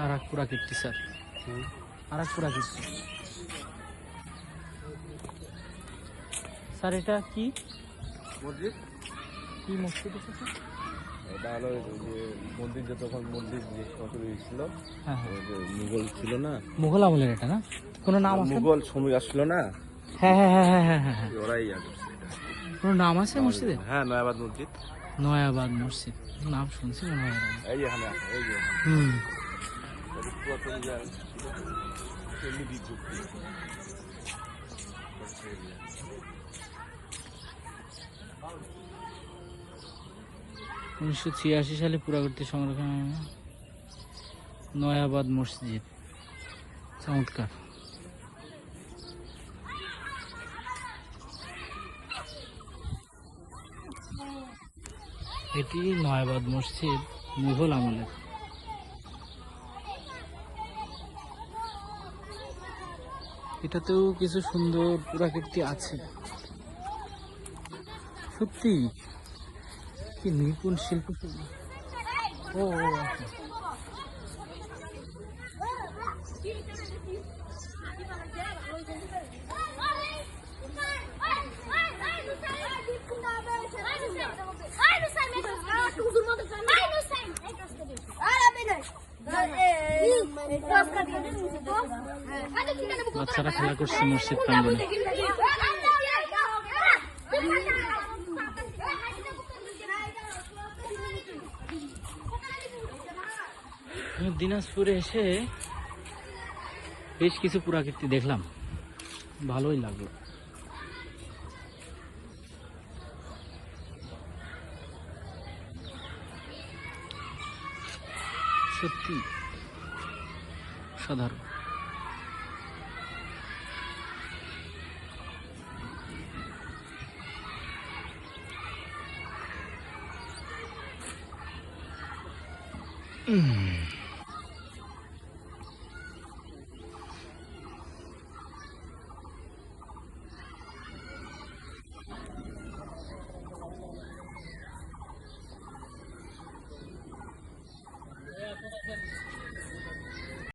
আরাকপুরা কীর্তি sir, আরাকপুরা কীর্তি sir. এটা কি মসজিদ? কি মসজিদ আছে স্যার? এটা হলো যে মন্দির, যে তখন মন্দির যে ছিল, হ্যাঁ মুঘল ছিল না, মুঘল আমলের এটা না? কোনো নাম আছে? মুঘল শ্রমিক আসছিল না, হ্যাঁ হ্যাঁ হ্যাঁ হ্যাঁ হ্যাঁ হ্যাঁ। ওরাই কোনো নাম আছে মসজিদে? হ্যাঁ, নয়াবাদ মসজিদ। নয়াবাদ মসজিদ নাম শুনছি মনে হয়। এই এখানে এই যে হুম। পুরাতন যে এমনি 1986 সালে পুরাকীর্তি সংরক্ষণ নয়াবাদ মসজিদ। চমৎকার। এটি নয়াবাদ মসজিদ, মুঘল আমলের। এটাতেও কিছু সুন্দর পুরাকীর্তি আছে সত্যি। কি নিপুণ শিল্প। ও আচ্ছা। বাচ্চারা খেলা করছে মসজিদ প্রাঙ্গণে। দিনাজপুরে এসে বেশ কিছু পুরাকীর্তি দেখলাম, ভালোই লাগলো। সত্যি সাধারণ।